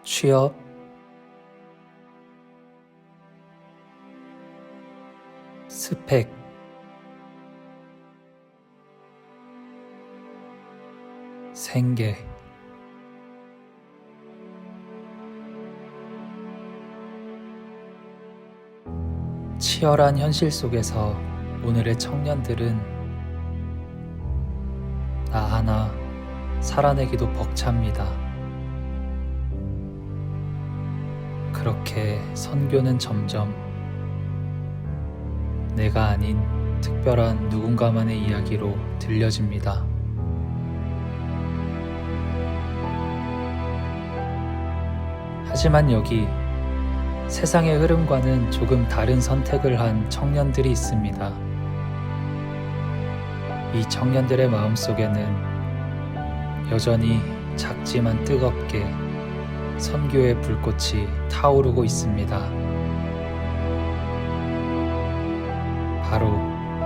취업, 스펙, 생계. 치열한 현실 속에서 오늘의 청년들은 나 하나 살아내기도 벅찹니다. 그렇게 선교는 점점 내가 아닌 특별한 누군가만의 이야기로 들려집니다. 하지만 여기 세상의 흐름과는 조금 다른 선택을 한 청년들이 있습니다. 이 청년들의 마음속에는 여전히 작지만 뜨겁게 선교의 불꽃이 타오르고 있습니다. 바로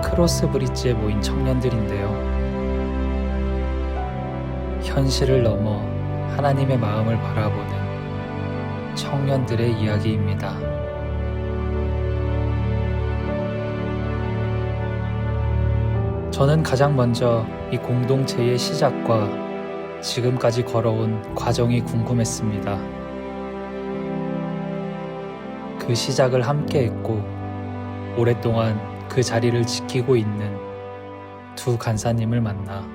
크로스 브릿지에 모인 청년들인데요. 현실을 넘어 하나님의 마음을 바라보는 청년들의 이야기입니다. 저는 가장 먼저 이 공동체의 시작과 지금까지 걸어온 과정이 궁금했습니다. 그 시작을 함께 했고 오랫동안 그 자리를 지키고 있는 두 간사님을 만나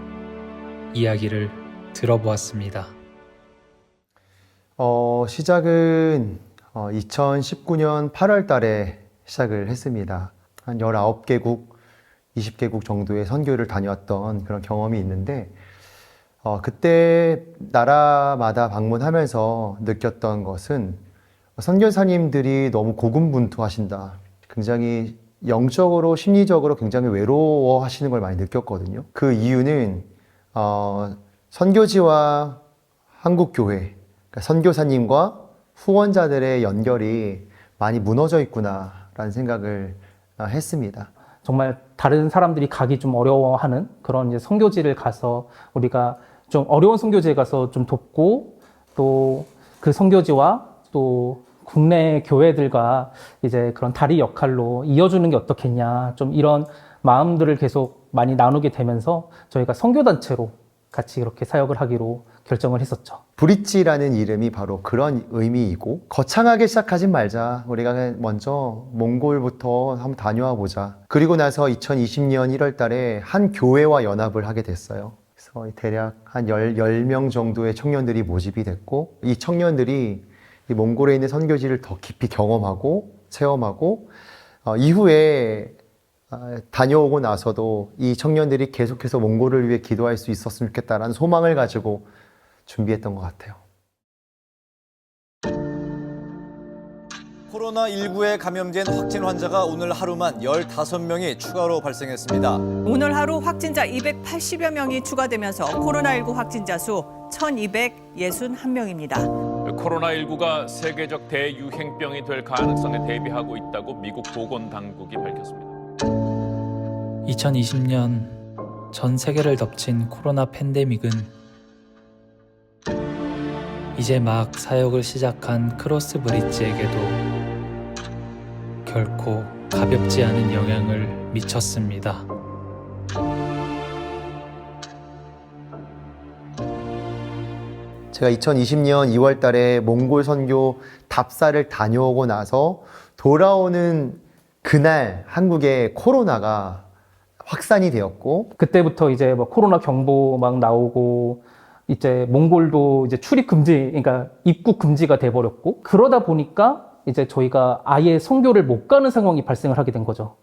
이야기를 들어보았습니다. 시작은 2019년 8월 달에 시작을 했습니다. 한 19개국, 20개국 정도의 선교를 다녀왔던 그런 경험이 있는데 그때 나라마다 방문하면서 느꼈던 것은 선교사님들이 너무 고군분투하신다. 굉장히 영적으로, 심리적으로 굉장히 외로워하시는 걸 많이 느꼈거든요. 그 이유는 선교지와 한국교회, 그러니까 선교사님과 후원자들의 연결이 많이 무너져 있구나라는 생각을 했습니다. 정말 다른 사람들이 가기 좀 어려워하는 그런 이제 선교지를 가서 우리가 좀 어려운 선교지에 가서 좀 돕고 또 그 선교지와 또 국내 교회들과 이제 그런 다리 역할로 이어주는 게 어떻겠냐, 좀 이런 마음들을 계속 많이 나누게 되면서 저희가 선교단체로 같이 이렇게 사역을 하기로 결정을 했었죠. 브릿지라는 이름이 바로 그런 의미이고, 거창하게 시작하진 말자. 우리가 먼저 몽골부터 한번 다녀와 보자. 그리고 나서 2020년 1월 달에 한 교회와 연합을 하게 됐어요. 그래서 대략 한 10명 정도의 청년들이 모집이 됐고, 이 청년들이 이 몽골에 있는 선교지를 더 깊이 경험하고 체험하고, 이후에 다녀오고 나서도 이 청년들이 계속해서 몽골을 위해 기도할 수 있었으면 좋겠다라는 소망을 가지고 준비했던 것 같아요. 코로나19에 감염된 확진 환자가 오늘 하루만 15명이 추가로 발생했습니다. 오늘 하루 확진자 280여 명이 추가되면서 코로나19 확진자 수 1,261명입니다. 코로나19가 세계적 대유행병이 될 가능성에 대비하고 있다고 미국 보건당국이 밝혔습니다. 2020년 전 세계를 덮친 코로나 팬데믹은 이제 막 사역을 시작한 크로스 브릿지에게도 결코 가볍지 않은 영향을 미쳤습니다. 제가 2020년 2월 달에 몽골 선교 답사를 다녀오고 나서 돌아오는 그날 한국에 코로나가 확산이 되었고, 그때부터 이제 뭐 코로나 경보 막 나오고 이제 몽골도 이제 출입 금지, 그러니까 입국 금지가 돼버렸고, 그러다 보니까 이제 저희가 아예 선교를 못 가는 상황이 발생을 하게 된 거죠.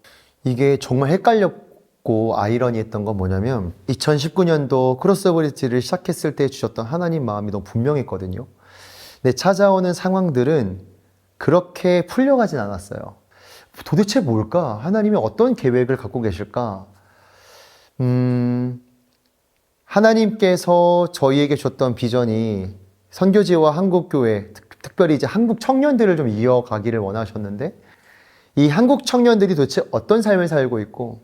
이게 정말 헷갈렸고 아이러니했던 건 뭐냐면 2019년도 크로스 브릿지를 시작했을 때 주셨던 하나님 마음이 너무 분명했거든요. 근데 찾아오는 상황들은 그렇게 풀려가진 않았어요. 도대체 뭘까? 하나님이 어떤 계획을 갖고 계실까? 하나님께서 저희에게 줬던 비전이 선교지와 한국교회, 특별히 이제 한국 청년들을 좀 이어가기를 원하셨는데, 이 한국 청년들이 도대체 어떤 삶을 살고 있고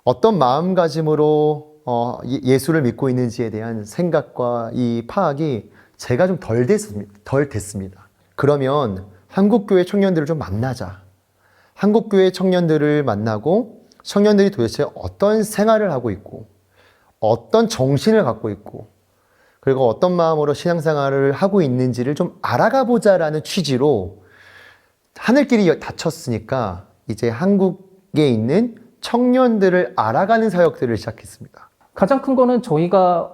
어떤 마음가짐으로 예수를 믿고 있는지에 대한 생각과 이 파악이 제가 좀 덜 됐습니다. 그러면 한국교회 청년들을 좀 만나자. 한국교회 청년들을 만나고 청년들이 도대체 어떤 생활을 하고 있고 어떤 정신을 갖고 있고 그리고 어떤 마음으로 신앙생활을 하고 있는지를 좀 알아가 보자라는 취지로 하늘길이 닫혔으니까 이제 한국에 있는 청년들을 알아가는 사역들을 시작했습니다. 가장 큰 거는 저희가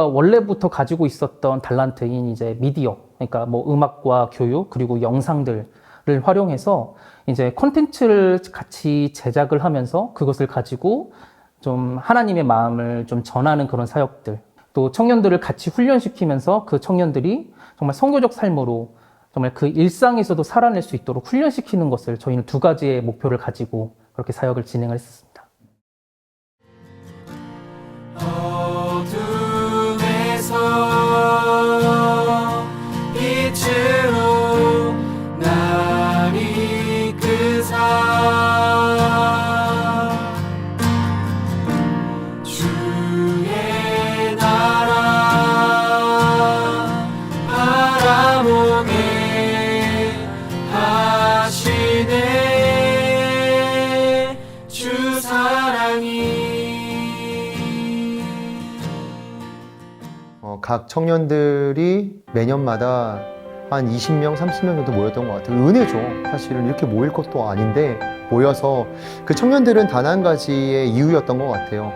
원래부터 가지고 있었던 달란트인 이제 미디어, 그러니까 뭐 음악과 교육 그리고 영상들을 활용해서 이제 콘텐츠를 같이 제작을 하면서 그것을 가지고 좀 하나님의 마음을 좀 전하는 그런 사역들, 또 청년들을 같이 훈련시키면서 그 청년들이 정말 선교적 삶으로 정말 그 일상에서도 살아낼 수 있도록 훈련시키는 것을 저희는 두 가지의 목표를 가지고 그렇게 사역을 진행을 했습니다. 어둠에서 빛으로 날 이끄사 주의 나라 바라보게 하시네 주 사랑이. 각 청년들이 매년마다 한 20명, 30명 정도 모였던 것 같아요. 은혜죠. 사실은 이렇게 모일 것도 아닌데 모여서 그 청년들은 단 한 가지의 이유였던 것 같아요.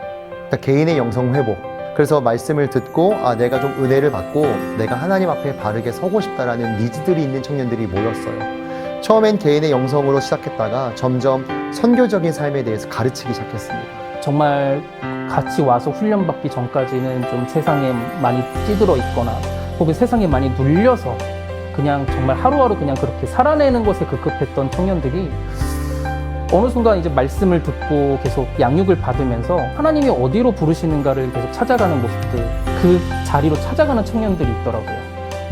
일단 개인의 영성 회복. 그래서 말씀을 듣고 내가 좀 은혜를 받고 내가 하나님 앞에 바르게 서고 싶다라는 니즈들이 있는 청년들이 모였어요. 처음엔 개인의 영성으로 시작했다가 점점 선교적인 삶에 대해서 가르치기 시작했습니다. 정말 같이 와서 훈련받기 전까지는 좀 세상에 많이 찌들어 있거나 혹은 세상에 많이 눌려서 그냥 정말 하루하루 그냥 그렇게 살아내는 것에 급급했던 청년들이 어느 순간 이제 말씀을 듣고 계속 양육을 받으면서 하나님이 어디로 부르시는가를 계속 찾아가는 모습들, 그 자리로 찾아가는 청년들이 있더라고요.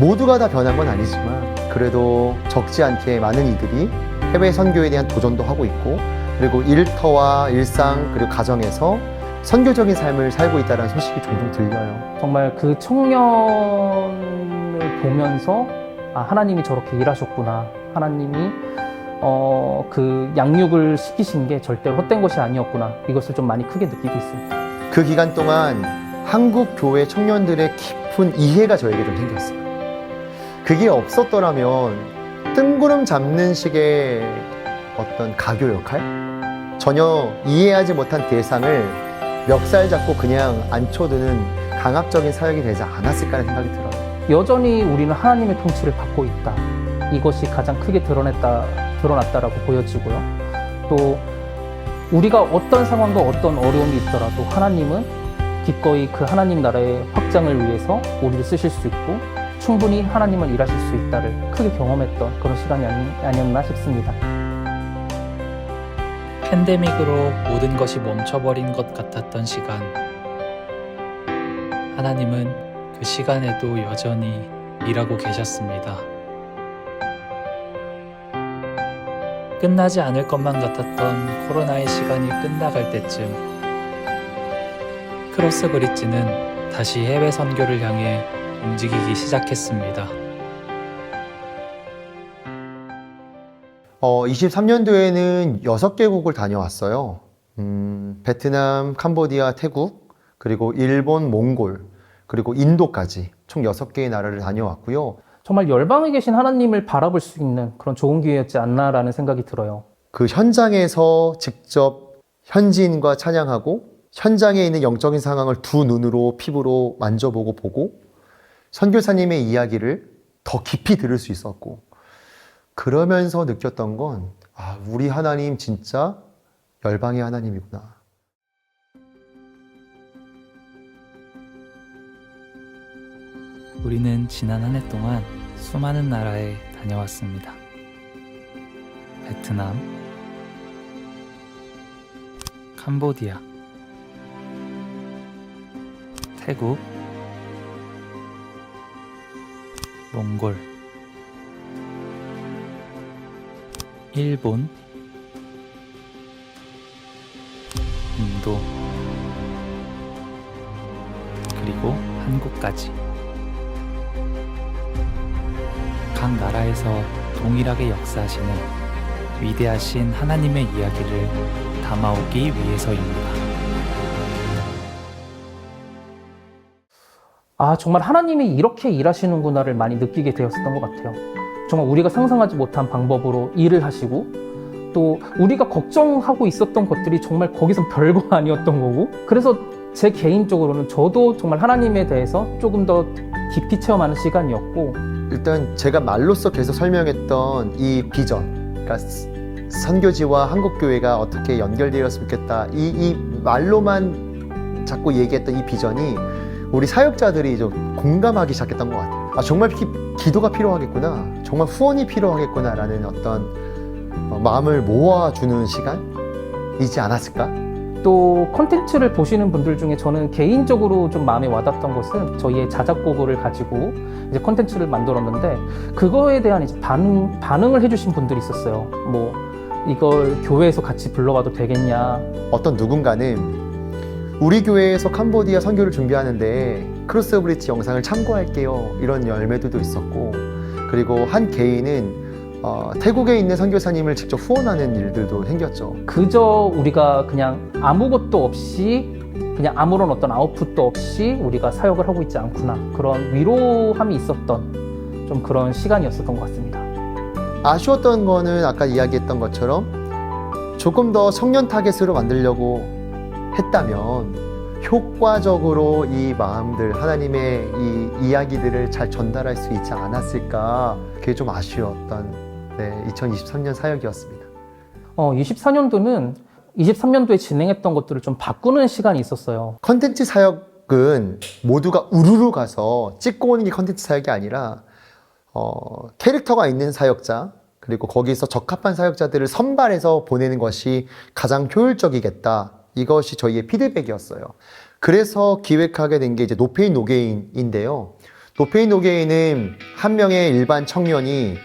모두가 다 변한 건 아니지만 그래도 적지 않게 많은 이들이 해외 선교에 대한 도전도 하고 있고 그리고 일터와 일상 그리고 가정에서 선교적인 삶을 살고 있다는 소식이 종종 들려요. 정말 그 청년을 보면서 하나님이 저렇게 일하셨구나. 하나님이 그 양육을 시키신 게 절대로 헛된 것이 아니었구나. 이것을 좀 많이 크게 느끼고 있습니다. 그 기간 동안 한국 교회 청년들의 깊은 이해가 저에게 좀 생겼어요. 그게 없었더라면 뜬구름 잡는 식의 어떤 가교 역할? 전혀 이해하지 못한 대상을 멱살 잡고 그냥 앉혀두는 강압적인 사역이 되지 않았을까 하는 생각이 들어요. 여전히 우리는 하나님의 통치를 받고 있다. 이것이 가장 크게 드러났다라고 보여지고요. 또 우리가 어떤 상황과 어떤 어려움이 있더라도 하나님은 기꺼이 그 하나님 나라의 확장을 위해서 우리를 쓰실 수 있고 충분히 하나님은 일하실 수 있다를 크게 경험했던 그런 시간이 아니었나 싶습니다. 팬데믹으로 모든 것이 멈춰버린 것 같았던 시간. 하나님은 그 시간에도 여전히 일하고 계셨습니다. 끝나지 않을 것만 같았던 코로나의 시간이 끝나갈 때쯤 크로스 브릿지는 다시 해외 선교를 향해 움직이기 시작했습니다. 23년도에는 6개국을 다녀왔어요. 베트남, 캄보디아, 태국, 그리고 일본, 몽골, 그리고 인도까지 총 6개의 나라를 다녀왔고요. 정말 열방에 계신 하나님을 바라볼 수 있는 그런 좋은 기회였지 않나라는 생각이 들어요. 그 현장에서 직접 현지인과 찬양하고 현장에 있는 영적인 상황을 두 눈으로 피부로 만져보고 보고 선교사님의 이야기를 더 깊이 들을 수 있었고 그러면서 느꼈던 건 우리 하나님 진짜 열방의 하나님이구나. 우리는 지난 한 해 동안 수많은 나라에 다녀왔습니다. 베트남, 캄보디아, 태국, 몽골, 일본, 인도, 그리고 한국까지. 각 나라에서 동일하게 역사하시는 위대하신 하나님의 이야기를 담아오기 위해서입니다. 아, 정말 하나님이 이렇게 일하시는구나를 많이 느끼게 되었었던 것 같아요. 정말 우리가 상상하지 못한 방법으로 일을 하시고, 또 우리가 걱정하고 있었던 것들이 정말 거기서 별거 아니었던 거고, 그래서 제 개인적으로는 저도 정말 하나님에 대해서 조금 더 깊이 체험하는 시간이었고, 일단 제가 말로써 계속 설명했던 이 비전, 그러니까 선교지와 한국교회가 어떻게 연결되었으면 좋겠다, 이 말로만 자꾸 얘기했던 이 비전이 우리 사역자들이 좀 공감하기 시작했던 것 같아요. 아, 정말 기도가 필요하겠구나, 정말 후원이 필요하겠구나라는 어떤 마음을 모아주는 시간이지 않았을까? 또 콘텐츠를 보시는 분들 중에 저는 개인적으로 좀 마음에 와닿았던 것은 저희의 자작곡을 가지고 이제 콘텐츠를 만들었는데, 그거에 대한 이제 반응을 해주신 분들이 있었어요. 뭐 이걸 교회에서 같이 불러봐도 되겠냐. 어떤 누군가는 우리 교회에서 캄보디아 선교를 준비하는데 크로스 브릿지 영상을 참고할게요, 이런 열매들도 있었고, 그리고 한 개인은 태국에 있는 선교사님을 직접 후원하는 일들도 생겼죠. 그저 우리가 그냥 아무것도 없이, 그냥 아무런 어떤 아웃풋도 없이 우리가 사역을 하고 있지 않구나, 그런 위로함이 있었던 좀 그런 시간이었었던 것 같습니다. 아쉬웠던 거는 아까 이야기했던 것처럼 조금 더 청년 타겟으로 만들려고 했다면 효과적으로 이 마음들, 하나님의 이 이야기들을 잘 전달할 수 있지 않았을까, 그게 좀 아쉬웠던 2023년 사역이었습니다. 23년도에 진행했던 것들을 좀 바꾸는 시간이 있었어요. 컨텐츠 사역은 모두가 우르르 가서 찍고 오는 게 컨텐츠 사역이 아니라 캐릭터가 있는 사역자, 그리고 거기서 적합한 사역자들을 선발해서 보내는 것이 가장 효율적이겠다, 이것이 저희의 피드백이었어요. 그래서 기획하게 된 게 이제 노페인 노게인인데요. 노페인 노게인은 한 명의 일반 청년이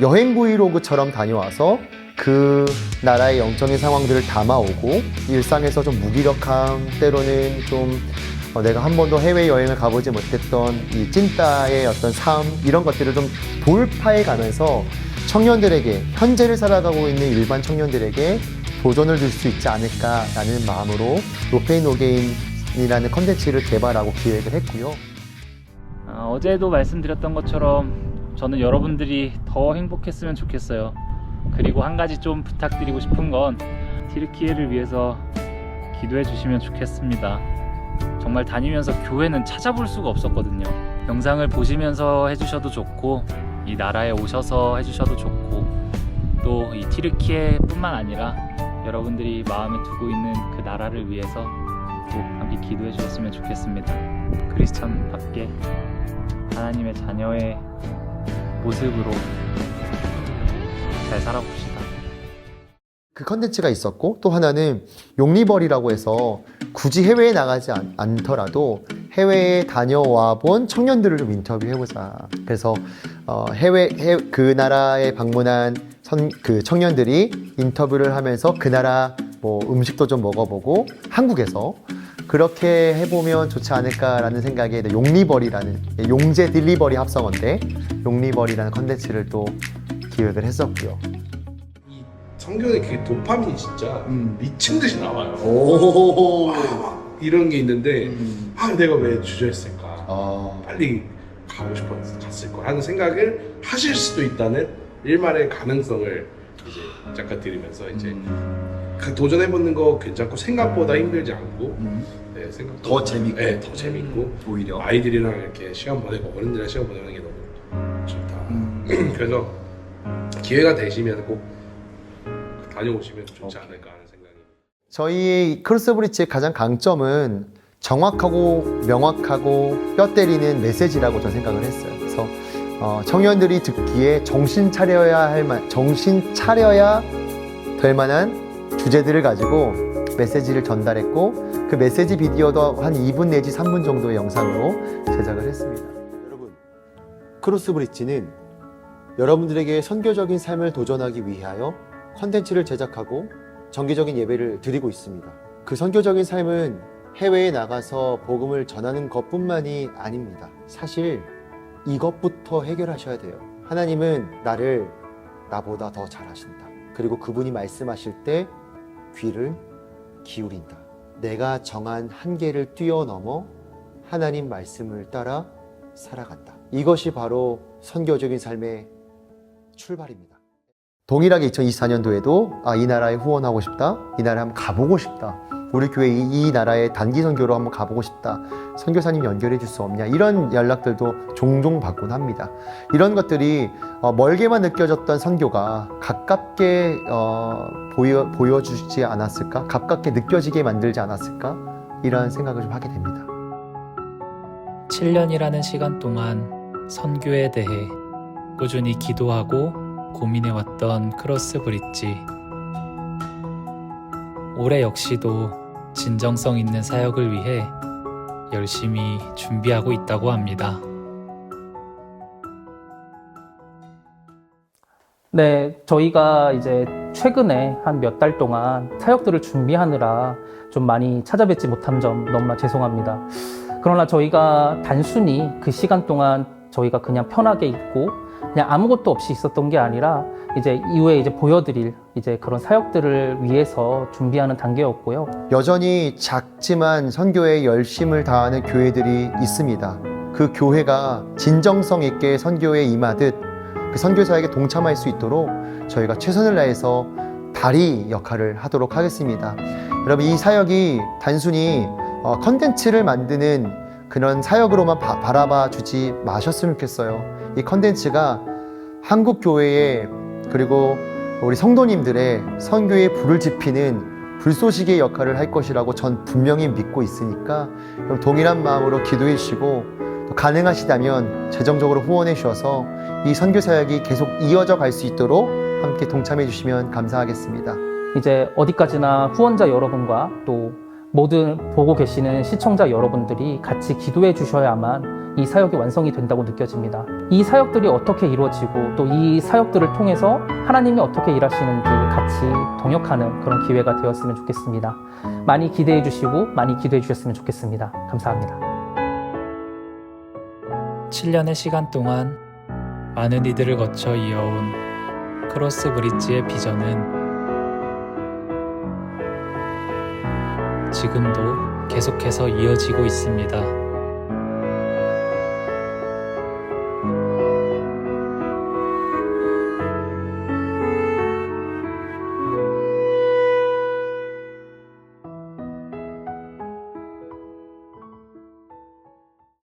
여행 브이로그처럼 다녀와서 그 나라의 영적인 상황들을 담아오고, 일상에서 좀 무기력함, 때로는 좀 내가 한 번도 해외여행을 가보지 못했던 이 찐따의 어떤 삶, 이런 것들을 좀 돌파해 가면서 청년들에게, 현재를 살아가고 있는 일반 청년들에게 도전을 줄 수 있지 않을까라는 마음으로 노페인 노게인이라는 컨텐츠를 개발하고 기획을 했고요. 어제도 말씀드렸던 것처럼 저는 여러분들이 더 행복했으면 좋겠어요. 그리고 한 가지 좀 부탁드리고 싶은 건 튀르키예를 위해서 기도해 주시면 좋겠습니다. 정말 다니면서 교회는 찾아볼 수가 없었거든요. 영상을 보시면서 해주셔도 좋고, 이 나라에 오셔서 해주셔도 좋고, 또 이 튀르키예뿐만 아니라 여러분들이 마음에 두고 있는 그 나라를 위해서 꼭 함께 기도해 주셨으면 좋겠습니다. 크리스천답게 하나님의 자녀의 모습으로 잘 살아봅시다. 그 컨텐츠가 있었고, 또 하나는 용리벌이라고 해서 굳이 해외에 나가지 않더라도 해외에 다녀와 본 청년들을 좀 인터뷰해보자. 그래서 그 나라에 방문한 그 청년들이 인터뷰를 하면서 그 나라 뭐 음식도 좀 먹어보고, 한국에서 그렇게 해보면 좋지 않을까라는 생각에 용리벌이라는, 용재 딜리버리 합성어인데 용리벌이라는 컨텐츠를 또 기획을 했었고요. 이 성경에 그게 도파민이 진짜 미친 듯이 나와요. 막 이런 게 있는데 내가 왜 주저했을까? 빨리 가고 갔을 거 하는 생각을 하실 수도 있다는 일말의 가능성을 이제 잠깐 드리면서 이제 도전해보는 거 괜찮고, 생각보다 힘들지 않고, 네, 생각보다 더 재밌고, 네, 더 재밌고, 오히려 아이들이랑 이렇게 시간 보내고 어른들이랑 시간 보내는 게 너무 좋다. 그래서 기회가 되시면 꼭 다녀오시면 좋지 않을까 하는 생각입니다. 저희 크로스 브릿지의 가장 강점은 정확하고 명확하고 뼈 때리는 메시지라고 저는 생각을 했어요. 그래서 청년들이 듣기에 정신 차려야 될 만한 주제들을 가지고 메시지를 전달했고, 그 메시지 비디오도 한 2분 내지 3분 정도의 영상으로 제작을 했습니다. 여러분, 크로스 브릿지는 여러분들에게 선교적인 삶을 도전하기 위하여 컨텐츠를 제작하고 정기적인 예배를 드리고 있습니다. 그 선교적인 삶은 해외에 나가서 복음을 전하는 것뿐만이 아닙니다. 사실 이것부터 해결하셔야 돼요. 하나님은 나를 나보다 더 잘하신다. 그리고 그분이 말씀하실 때 귀를 기울인다. 내가 정한 한계를 뛰어넘어 하나님 말씀을 따라 살아간다. 이것이 바로 선교적인 삶의 출발입니다. 동일하게 2024년도에도 이 나라에 후원하고 싶다. 이 나라에 한번 가보고 싶다. 우리 교회 이 나라에 단기 선교로 한번 가보고 싶다. 선교사님 연결해 줄 수 없냐. 이런 연락들도 종종 받곤 합니다. 이런 것들이 멀게만 느껴졌던 선교가 가깝게 보여주지 않았을까? 가깝게 느껴지게 만들지 않았을까? 이런 생각을 좀 하게 됩니다. 7년이라는 시간 동안 선교에 대해 꾸준히 기도하고 고민해왔던 크로스 브릿지. 올해 역시도 진정성 있는 사역을 위해 열심히 준비하고 있다고 합니다. 네, 저희가 이제 최근에 한 몇 달 동안 사역들을 준비하느라 좀 많이 찾아뵙지 못한 점 너무나 죄송합니다. 그러나 저희가 단순히 그 시간 동안 저희가 그냥 편하게 있고 그냥 아무것도 없이 있었던 게 아니라 이제 이후에 이제 보여드릴 이제 그런 사역들을 위해서 준비하는 단계였고요. 여전히 작지만 선교에 열심을 다하는 교회들이 있습니다. 그 교회가 진정성 있게 선교에 임하듯 그 선교사에게 동참할 수 있도록 저희가 최선을 다해서 다리 역할을 하도록 하겠습니다. 여러분, 이 사역이 단순히 컨텐츠를 만드는 그런 사역으로만 바라봐 주지 마셨으면 좋겠어요. 이 컨텐츠가 한국 교회에 그리고 우리 성도님들의 선교에 불을 지피는 불쏘시개의 역할을 할 것이라고 전 분명히 믿고 있으니까 동일한 마음으로 기도해 주시고 또 가능하시다면 재정적으로 후원해 주셔서 이 선교 사역이 계속 이어져 갈 수 있도록 함께 동참해 주시면 감사하겠습니다. 이제 어디까지나 후원자 여러분과 또 모든 보고 계시는 시청자 여러분들이 같이 기도해 주셔야만 이 사역이 완성이 된다고 느껴집니다. 이 사역들이 어떻게 이루어지고 또 이 사역들을 통해서 하나님이 어떻게 일하시는지 같이 동역하는 그런 기회가 되었으면 좋겠습니다. 많이 기대해 주시고 많이 기도해 주셨으면 좋겠습니다. 감사합니다. 7년의 시간 동안 많은 이들을 거쳐 이어온 크로스 브릿지의 비전은 지금도 계속해서 이어지고 있습니다.